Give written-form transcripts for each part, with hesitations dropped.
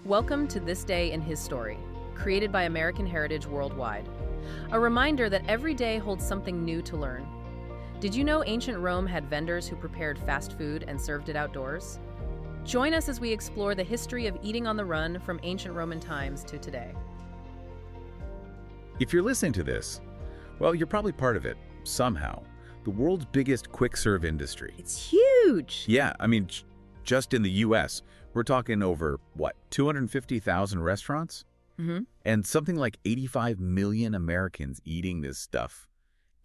Welcome to This Day in His Story, created by American Heritage Worldwide. A reminder that every day holds something new to learn. Did you know ancient Rome had vendors who prepared fast food and served it outdoors? Join us as we explore the history of eating on the run from ancient Roman times to today. If you're listening to this, well, you're probably part of it, somehow. The world's biggest quick-serve industry. It's huge! Yeah, just in the U.S., we're talking over, 250,000 restaurants? Mm-hmm. And something like 85 million Americans eating this stuff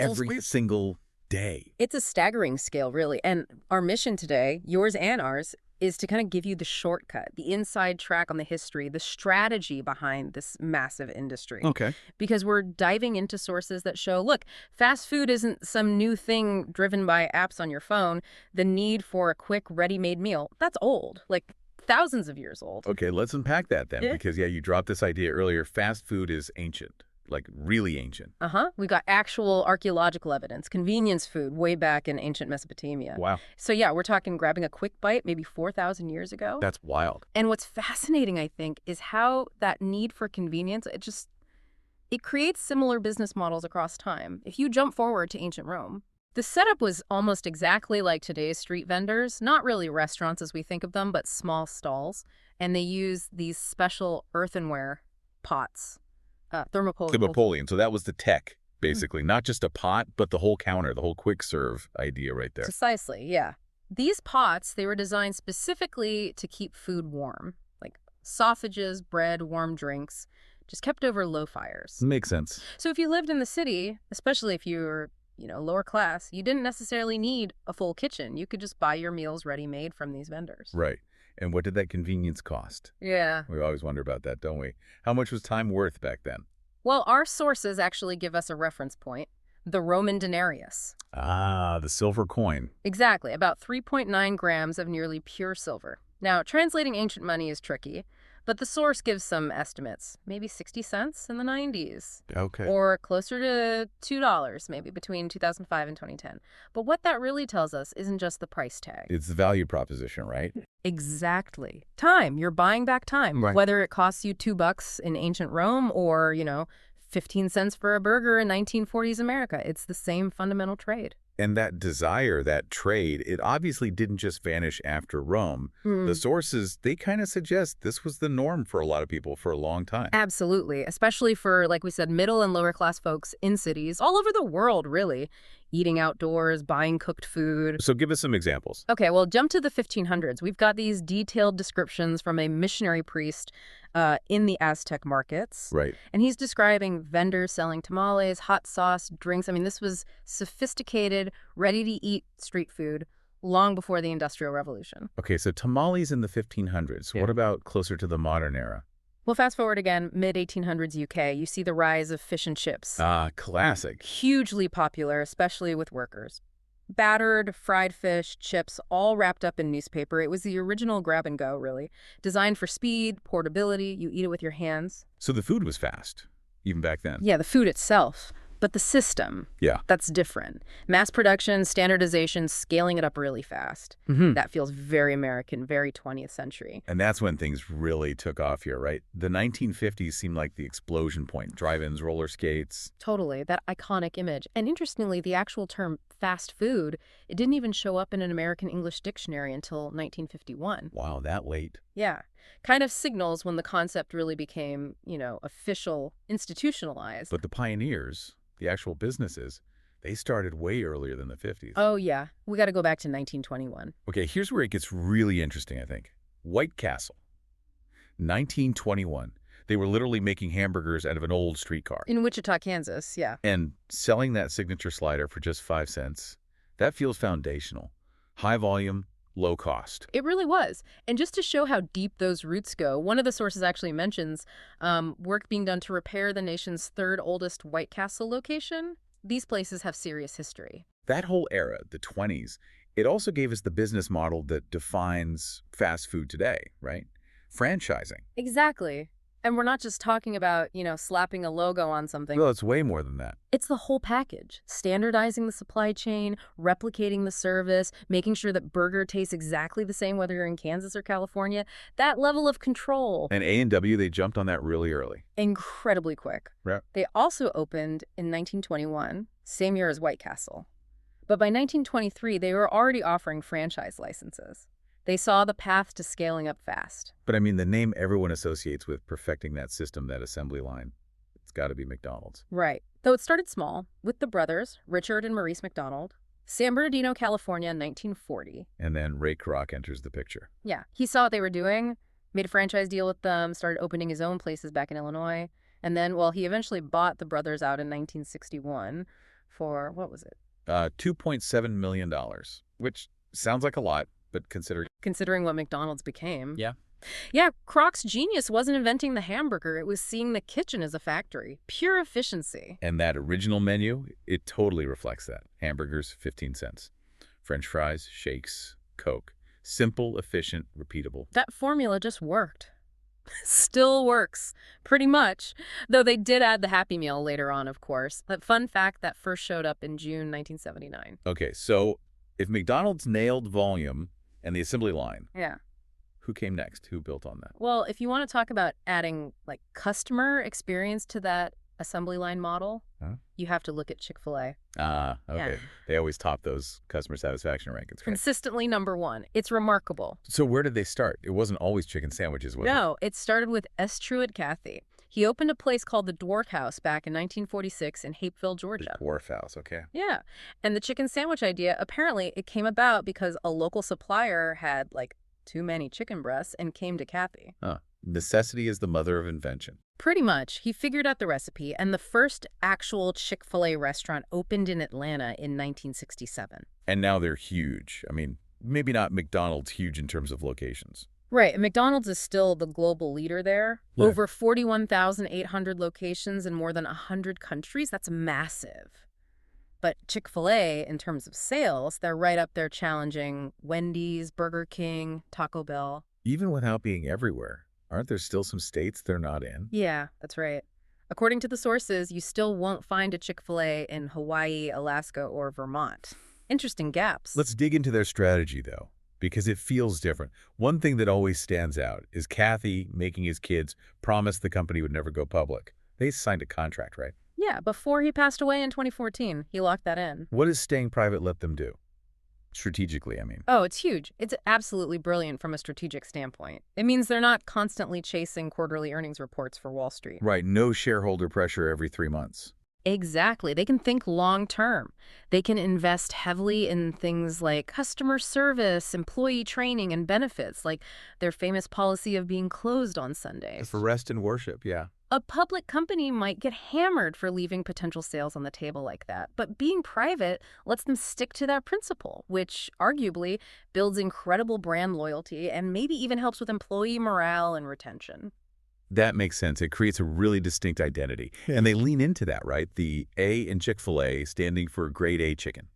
every single day. It's a staggering scale, really. And our mission today, yours and ours, is to kind of give you the shortcut, the inside track on the history, the strategy behind this massive industry. Okay. Because we're diving into sources that show, look, fast food isn't some new thing driven by apps on your phone. The need for a quick, ready-made meal, that's old, like thousands of years old. Okay, let's unpack that then, because, you dropped this idea earlier. Fast food is ancient. Like, really ancient. We've got actual archaeological evidence, convenience food way back in ancient Mesopotamia. Wow. So yeah, we're talking grabbing a quick bite maybe 4,000 years ago. That's wild. And what's fascinating, I think, is how that need for convenience, it creates similar business models across time. If you jump forward to ancient Rome, the setup was almost exactly like today's street vendors, not really restaurants as we think of them, but small stalls. And they use these special earthenware pots. Thermopolian. So that was the tech, basically. Not just a pot, but the whole counter, the whole quick serve idea right there. Precisely, yeah. These pots, they were designed specifically to keep food warm, like sausages, bread, warm drinks, just kept over low fires. Makes sense. So if you lived in the city, especially if you were, lower class, you didn't necessarily need a full kitchen. You could just buy your meals ready-made from these vendors. Right. And what did that convenience cost? Yeah. We always wonder about that, don't we? How much was time worth back then? Well, our sources actually give us a reference point, the Roman denarius. Ah, the silver coin. Exactly, about 3.9 grams of nearly pure silver. Now, translating ancient money is tricky, but the source gives some estimates, maybe 60 cents in the 90s. Okay. Or closer to $2, maybe between 2005 and 2010. But what that really tells us isn't just the price tag. It's the value proposition, right? Exactly. Time. You're buying back time. Right. Whether it costs you $2 in ancient Rome or, 15 cents for a burger in 1940s America. It's the same fundamental trade. And that desire, that trade, it obviously didn't just vanish after Rome. The sources, they kind of suggest this was the norm for a lot of people for a long time. Absolutely, especially for, like we said, middle and lower class folks in cities all over the world, really, eating outdoors, buying cooked food. So give us some examples. Okay, well, jump to the 1500s. We've got these detailed descriptions from a missionary priest in the Aztec markets. Right. And he's describing vendors selling tamales, hot sauce, drinks. This was sophisticated, ready-to-eat street food long before the Industrial Revolution. Okay, so tamales in the 1500s. Yeah. What about closer to the modern era? Well, fast forward again, mid-1800s UK, you see the rise of fish and chips. Ah, classic. Hugely popular, especially with workers. Battered, fried fish, chips, all wrapped up in newspaper. It was the original grab-and-go, really. Designed for speed, portability, you eat it with your hands. So the food was fast, even back then. Yeah, the food itself. But the system, Yeah. that's different. Mass production, standardization, scaling it up really fast. That feels very American, very 20th century. And that's when things really took off here, right? The 1950s seemed like the explosion point. Drive-ins, roller skates. Totally, that iconic image. And interestingly, the actual term fast food, it didn't even show up in an American English dictionary until 1951. Wow, that late. Yeah, kind of signals when the concept really became, official, institutionalized. But the pioneers, the actual businesses, they started way earlier than the 50s. Oh, yeah. We got to go back to 1921. Okay, here's where it gets really interesting, I think. White Castle, 1921. They were literally making hamburgers out of an old streetcar. In Wichita, Kansas, yeah. And selling that signature slider for just 5 cents. That feels foundational. High volume, low cost. It really was. And just to show how deep those roots go, one of the sources actually mentions work being done to repair the nation's third oldest White Castle location. These places have serious history. That whole era, the 20s, it also gave us the business model that defines fast food today, right? Franchising. Exactly. And we're not just talking about, slapping a logo on something. Well, it's way more than that. It's the whole package. Standardizing the supply chain, replicating the service, making sure that burger tastes exactly the same whether you're in Kansas or California. That level of control. And A&W, they jumped on that really early. Incredibly quick. Yeah. They also opened in 1921, same year as White Castle. But by 1923, they were already offering franchise licenses. They saw the path to scaling up fast. But I mean, the name everyone associates with perfecting that system, that assembly line, it's got to be McDonald's. Right. Though it started small, with the brothers, Richard and Maurice McDonald, San Bernardino, California in 1940. And then Ray Kroc enters the picture. Yeah. He saw what they were doing, made a franchise deal with them, started opening his own places back in Illinois. And then, he eventually bought the brothers out in 1961 for, what was it? $2.7 million, which sounds like a lot, but Considering what McDonald's became. Yeah. Yeah, Kroc's genius wasn't inventing the hamburger. It was seeing the kitchen as a factory. Pure efficiency. And that original menu, it totally reflects that. Hamburgers, 15 cents. French fries, shakes, Coke. Simple, efficient, repeatable. That formula just worked. Still works, pretty much. Though they did add the Happy Meal later on, of course. That fun fact that first showed up in June 1979. Okay, so if McDonald's nailed volume and the assembly line, yeah, who came next? Who built on that? Well, if you want to talk about adding customer experience to that assembly line model, you have to look at Chick-fil-A. Okay. Yeah. They always top those customer satisfaction rankings, right? Consistently #1. It's remarkable. So where did they start? It wasn't always chicken sandwiches, was it? No, it started with S. Truett Cathy. He opened a place called the Dwarf House back in 1946 in Hapeville, Georgia. The Dwarf House, okay. Yeah. And the chicken sandwich idea, apparently, it came about because a local supplier had, too many chicken breasts and came to Cathy. Huh. Necessity is the mother of invention. Pretty much. He figured out the recipe, and the first actual Chick-fil-A restaurant opened in Atlanta in 1967. And now they're huge. I mean, maybe not McDonald's huge in terms of locations. Right. McDonald's is still the global leader there. Yeah. Over 41,800 locations in more than 100 countries. That's massive. But Chick-fil-A, in terms of sales, they're right up there challenging Wendy's, Burger King, Taco Bell. Even without being everywhere, aren't there still some states they're not in? Yeah, that's right. According to the sources, you still won't find a Chick-fil-A in Hawaii, Alaska, or Vermont. Interesting gaps. Let's dig into their strategy, though, because it feels different. One thing that always stands out is Cathy making his kids promise the company would never go public. They signed a contract, right? Yeah, before he passed away in 2014, he locked that in. What does staying private let them do? Strategically, I mean. Oh, it's huge. It's absolutely brilliant from a strategic standpoint. It means they're not constantly chasing quarterly earnings reports for Wall Street. Right, no shareholder pressure every 3 months. Exactly. They can think long term. They can invest heavily in things like customer service, employee training, and benefits, like their famous policy of being closed on Sundays. For rest and worship, yeah. A public company might get hammered for leaving potential sales on the table like that, but being private lets them stick to that principle, which arguably builds incredible brand loyalty and maybe even helps with employee morale and retention. That makes sense. It creates a really distinct identity. And they lean into that, right? The A in Chick-fil-A standing for grade A chicken.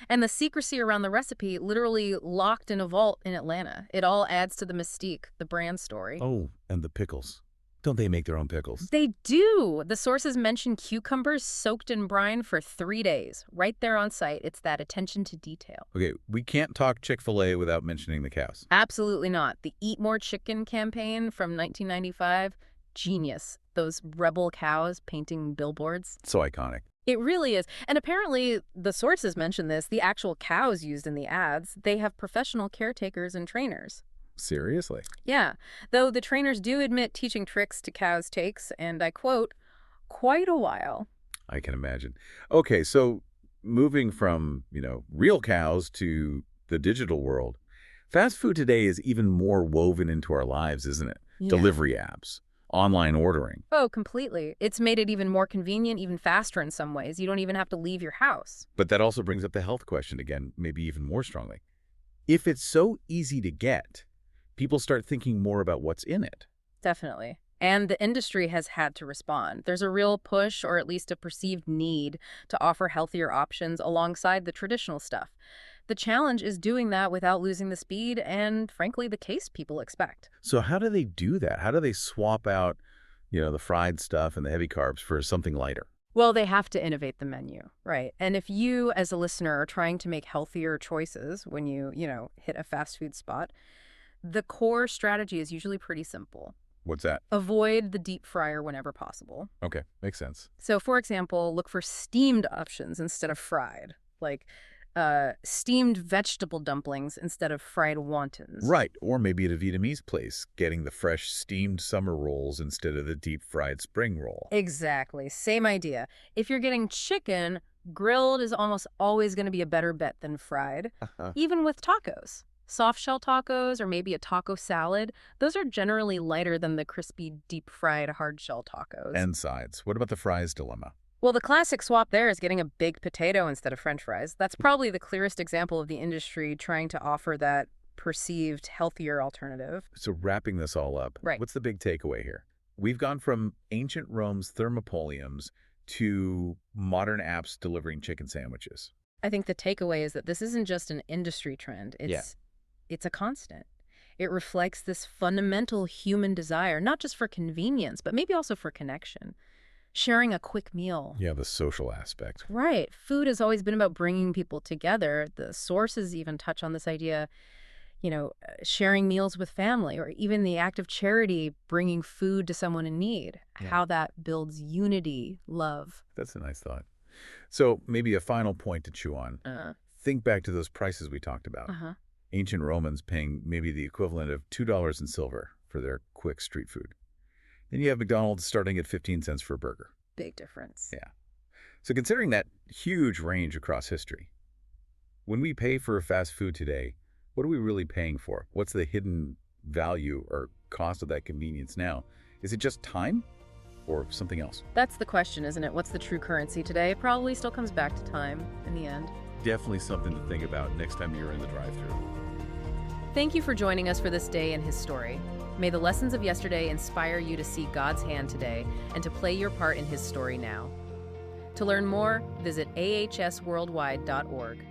And the secrecy around the recipe literally locked in a vault in Atlanta. It all adds to the mystique, the brand story. Oh, and the pickles. Don't they make their own pickles? They do. The sources mention cucumbers soaked in brine for 3 days. Right there on site. It's that attention to detail. Okay, we can't talk Chick-fil-A without mentioning the cows. Absolutely not. The Eat More Chicken campaign from 1995, genius. Those rebel cows painting billboards. So iconic. It really is. And apparently, the sources mention this, the actual cows used in the ads, they have professional caretakers and trainers. Seriously? Yeah, though the trainers do admit teaching tricks to cows takes, and I quote, quite a while. I can imagine. Okay, so moving from, real cows to the digital world, fast food today is even more woven into our lives, isn't it? Yeah. Delivery apps, online ordering. Oh, completely. It's made it even more convenient, even faster in some ways. You don't even have to leave your house. But that also brings up the health question again, maybe even more strongly. If it's so easy to get, people start thinking more about what's in it. Definitely. And the industry has had to respond. There's a real push, or at least a perceived need, to offer healthier options alongside the traditional stuff. The challenge is doing that without losing the speed and, frankly, the taste people expect. So how do they do that? How do they swap out the fried stuff and the heavy carbs for something lighter. Well, they have to innovate the menu, right? And if you, as a listener, are trying to make healthier choices when you hit a fast food spot, the core strategy is usually pretty simple. What's that? Avoid the deep fryer whenever possible. Okay, makes sense. So, for example, look for steamed options instead of fried, like steamed vegetable dumplings instead of fried wontons. Right, or maybe at a Vietnamese place, getting the fresh steamed summer rolls instead of the deep-fried spring roll. Exactly, same idea. If you're getting chicken, grilled is almost always going to be a better bet than fried, even with tacos. Soft shell tacos or maybe a taco salad, those are generally lighter than the crispy, deep-fried hard shell tacos. And sides. What about the fries dilemma? Well, the classic swap there is getting a baked potato instead of French fries. That's probably the clearest example of the industry trying to offer that perceived healthier alternative. So wrapping this all up, Right. What's the big takeaway here? We've gone from ancient Rome's thermopoliums to modern apps delivering chicken sandwiches. I think the takeaway is that this isn't just an industry trend. It's a constant. It reflects this fundamental human desire, not just for convenience, but maybe also for connection. Sharing a quick meal. Yeah, the social aspect. Right. Food has always been about bringing people together. The sources even touch on this idea, sharing meals with family, or even the act of charity, bringing food to someone in need, how that builds unity, love. That's a nice thought. So maybe a final point to chew on. Think back to those prices we talked about. Ancient Romans paying maybe the equivalent of $2 in silver for their quick street food. Then you have McDonald's starting at 15 cents for a burger. Big difference. Yeah. So considering that huge range across history, when we pay for fast food today, what are we really paying for? What's the hidden value or cost of that convenience now? Is it just time or something else? That's the question, isn't it? What's the true currency today? It probably still comes back to time in the end. Definitely something to think about next time you're in the drive-thru. Thank you for joining us for this day in his story. May the lessons of yesterday inspire you to see God's hand today and to play your part in his story now. To learn more, visit ahsworldwide.org.